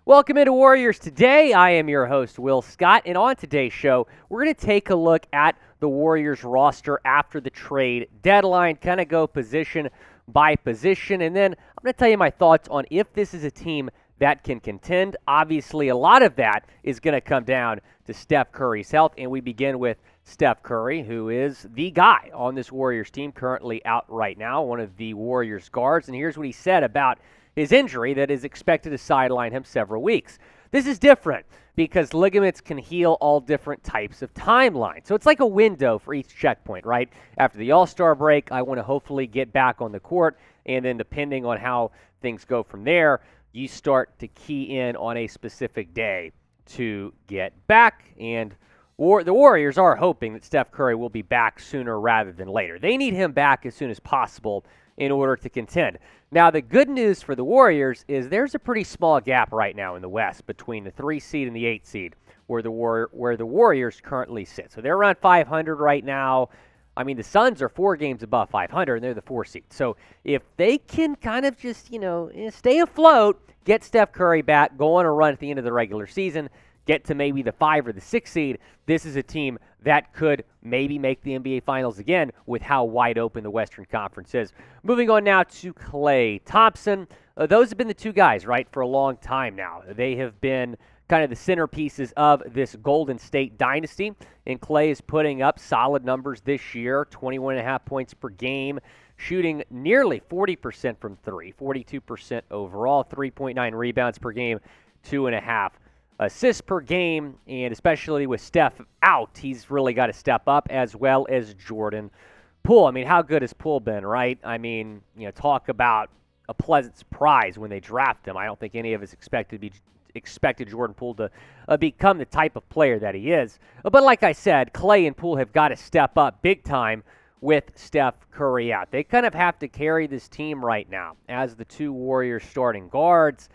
Welcome into Warriors Today. I am your host, Will Scott, and on today's show, we're going to take a look at the Warriors roster after the trade deadline, kind of go position by position, and then I'm going to tell you my thoughts on if this is a team that can contend. Obviously, a lot of that is going to come down to Steph Curry's health, and we begin with Steph Curry, who is the guy on this Warriors team currently out right now, one of the Warriors guards, and here's what he said about his injury that is expected to sideline him several weeks. This is different because ligaments can heal all different types of timelines. So it's like a window for each checkpoint, right? After the All-Star break, I want to hopefully get back on the court, and then depending on how things go from there, you start to key in on a specific day to get back. And the Warriors are hoping that Steph Curry will be back sooner rather than later. They need him back as soon as possible in order to contend. Now, the good news for the Warriors is there's a pretty small gap right now in the West between the 3 seed and the 8 seed where the Warriors currently sit. So they're around 500 right now. I mean, the Suns are 4 games above 500, and they're the 4 seed. So if they can kind of just, stay afloat, get Steph Curry back, go on a run at the end of the regular season, get to maybe the 5 or the 6 seed, this is a team that could maybe make the NBA Finals again with how wide open the Western Conference is. Moving on now to Klay Thompson. Those have been the two guys, right, for a long time now. They have been kind of the centerpieces of this Golden State dynasty, and Klay is putting up solid numbers this year, 21.5 points per game, shooting nearly 40% from 3, 42% overall, 3.9 rebounds per game, 2.5 assists per game, and especially with Steph out, he's really got to step up, as well as Jordan Poole. I mean, how good has Poole been, right? I mean, talk about a pleasant surprise when they draft him. I don't think any of us expected Jordan Poole to become the type of player that he is. But like I said, Klay and Poole have got to step up big time with Steph Curry out. They kind of have to carry this team right now as the two Warriors starting guards.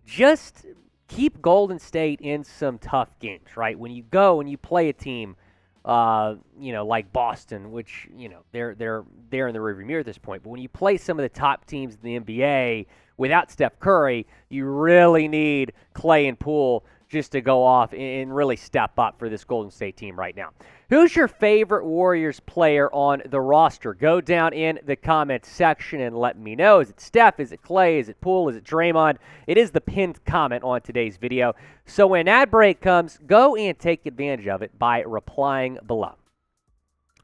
Just keep Golden State in some tough games, right? When you go and you play a team, like Boston, which, they're in the rearview mirror at this point. But when you play some of the top teams in the NBA without Steph Curry, you really need Klay and Poole just to go off and really step up for this Golden State team right now. Who's your favorite Warriors player on the roster? Go down in the comments section and let me know. Is it Steph? Is it Klay? Is it Poole? Is it Draymond? It is the pinned comment on today's video. So when ad break comes, go and take advantage of it by replying below.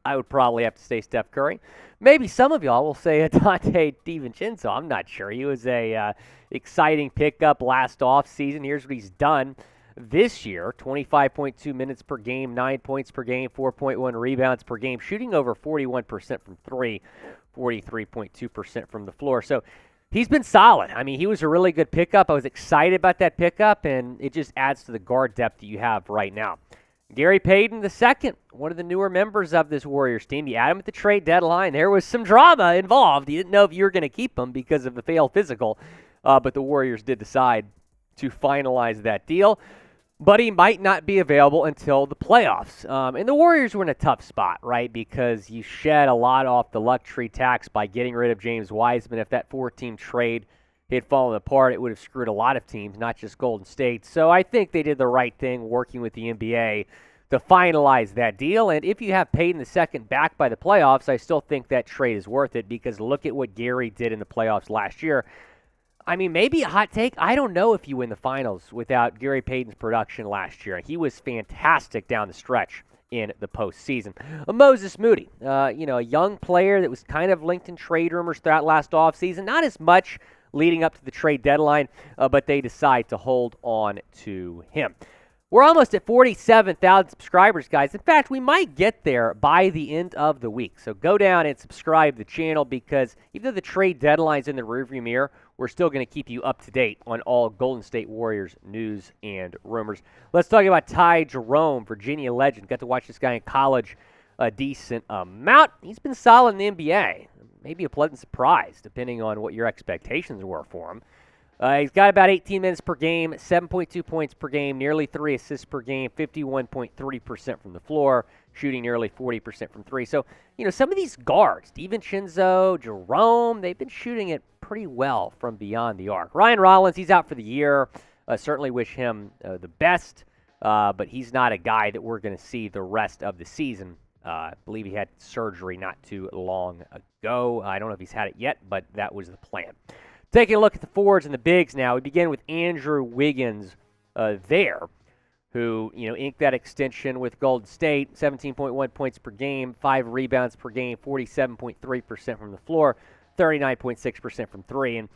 I would probably have to say Steph Curry. Maybe some of y'all will say Donte DiVincenzo. I'm not sure. He was a exciting pickup last offseason. Here's what he's done this year: 25.2 minutes per game, 9 points per game, 4.1 rebounds per game, shooting over 41% from 3, 43.2% from the floor. So he's been solid. I mean, he was a really good pickup. I was excited about that pickup, and it just adds to the guard depth that you have right now. Gary Payton II, one of the newer members of this Warriors team. You add him at the trade deadline. There was some drama involved. You didn't know if you were going to keep him because of the failed physical, but the Warriors did decide to finalize that deal. But he might not be available until the playoffs. And the Warriors were in a tough spot, right, because you shed a lot off the luxury tax by getting rid of James Wiseman. If that 4-team trade had fallen apart, it would have screwed a lot of teams, not just Golden State. So I think they did the right thing working with the NBA to finalize that deal. And if you have Payton II back by the playoffs, I still think that trade is worth it, because look at what Gary did in the playoffs last year. I mean, maybe a hot take. I don't know if you win the finals without Gary Payton's production last year. He was fantastic down the stretch in the postseason. Moses Moody, a young player that was kind of linked in trade rumors throughout last offseason. Not as much leading up to the trade deadline, but they decide to hold on to him. We're almost at 47,000 subscribers, guys. In fact, we might get there by the end of the week. So go down and subscribe to the channel, because even though the trade deadline's in the rearview mirror, we're still going to keep you up to date on all Golden State Warriors news and rumors. Let's talk about Jerome, Virginia legend. Got to watch this guy in college a decent amount. He's been solid in the NBA. Maybe a pleasant surprise, depending on what your expectations were for him. He's got about 18 minutes per game, 7.2 points per game, nearly 3 assists per game, 51.3% from the floor, shooting nearly 40% from 3. So, some of these guards, DiVincenzo, Jerome, they've been shooting it pretty well from beyond the arc. Ryan Rollins, he's out for the year. Certainly wish him the best, but he's not a guy that we're going to see the rest of the season. I believe he had surgery not too long ago. I don't know if he's had it yet, but that was the plan. Taking a look at the forwards and the bigs now, we begin with Andrew Wiggins there, who inked that extension with Golden State, 17.1 points per game, 5 rebounds per game, 47.3% from the floor, 39.6% from three. And,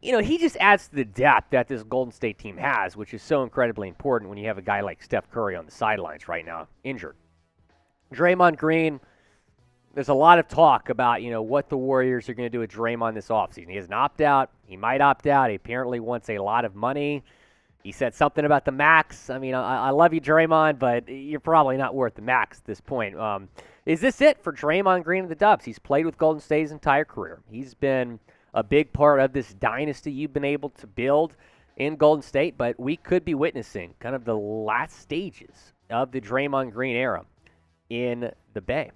he just adds to the depth that this Golden State team has, which is so incredibly important when you have a guy like Steph Curry on the sidelines right now, injured. Draymond Green, there's a lot of talk about, what the Warriors are going to do with Draymond this offseason. He has an opt-out. He might opt out. He apparently wants a lot of money. He said something about the max. I mean, I love you, Draymond, but you're probably not worth the max at this point. Is this it for Draymond Green and the Dubs? He's played with Golden State his entire career. He's been a big part of this dynasty you've been able to build in Golden State, but we could be witnessing kind of the last stages of the Draymond Green era in the Bay.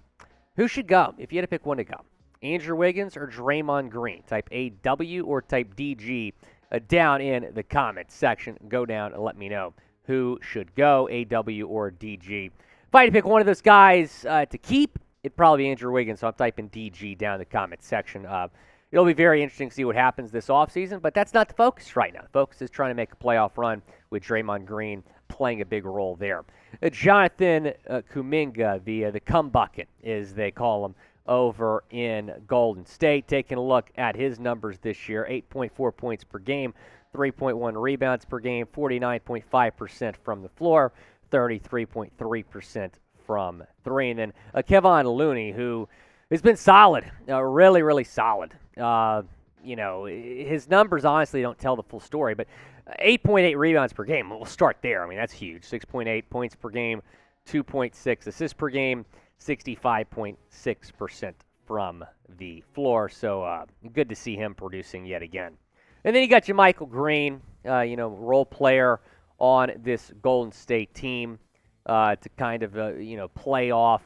Who should go if you had to pick one to go? Andrew Wiggins or Draymond Green? Type AW or type DG down in the comments section. Go down and let me know who should go, AW or DG. If I had to pick one of those guys to keep, it'd probably be Andrew Wiggins, so I'm typing DG down in the comments section. It'll be very interesting to see what happens this offseason, but that's not the focus right now. The focus is trying to make a playoff run with Draymond Green playing a big role there. Jonathan Kuminga, the cum bucket, as they call him, over in Golden State. Taking a look at his numbers this year, 8.4 points per game, 3.1 rebounds per game, 49.5% from the floor, 33.3% from three. And then Kevon Looney, who has been solid, really, really solid. His numbers honestly don't tell the full story, but 8.8 rebounds per game. We'll start there. I mean, that's huge. 6.8 points per game, 2.6 assists per game, 65.6% from the floor. So good to see him producing yet again. And then you got your Michael Green, role player on this Golden State team to kind of, play off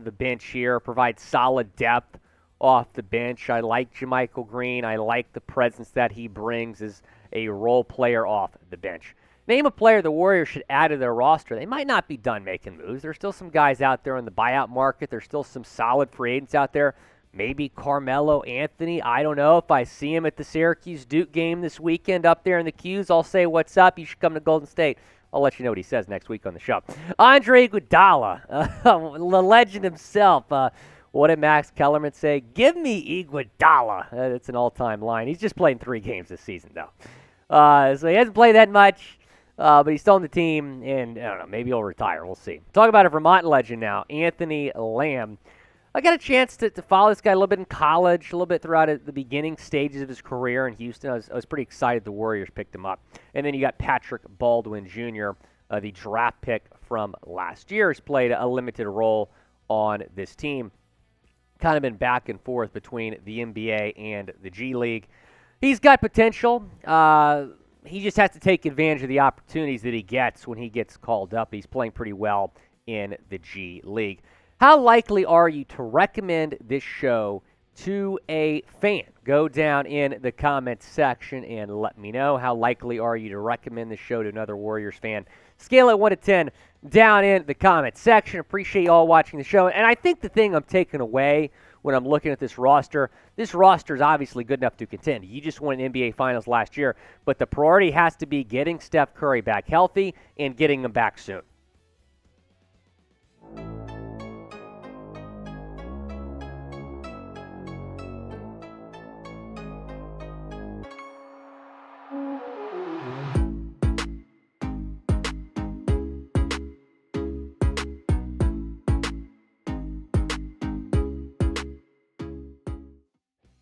the bench here, provide solid depth off the bench. I like JaMychal Green. I like the presence that he brings as a role player off the bench. Name a player the Warriors should add to their roster. They might not be done making moves. There's still some guys out there in the buyout market. There's still some solid free agents out there. Maybe Carmelo Anthony. I don't know. If I see him at the Syracuse-Duke game this weekend up there in the Qs, I'll say, what's up? You should come to Golden State. I'll let you know what he says next week on the show. Andre Iguodala, the legend himself. What did Max Kellerman say? Give me Iguodala. It's an all-time line. He's just played 3 games this season, though. So he hasn't played that much, but he's still on the team, and I don't know, maybe he'll retire. We'll see. Talk about a Vermont legend now, Anthony Lamb. I got a chance to follow this guy a little bit in college, a little bit throughout the beginning stages of his career in Houston. I was pretty excited the Warriors picked him up. And then you got Patrick Baldwin Jr., the draft pick from last year, has played a limited role on this team. Kind of been back and forth between the NBA and the G League. He's got potential. He just has to take advantage of the opportunities that he gets when he gets called up. He's playing pretty well in the G League. How likely are you to recommend this show to a fan? Go down in the comments section and let me know. How likely are you to recommend this show to another Warriors fan? Scale it 1 to 10 down in the comments section. Appreciate you all watching the show. And I think the thing I'm taking away when I'm looking at this roster is obviously good enough to contend. You just won an NBA Finals last year, but the priority has to be getting Steph Curry back healthy and getting him back soon.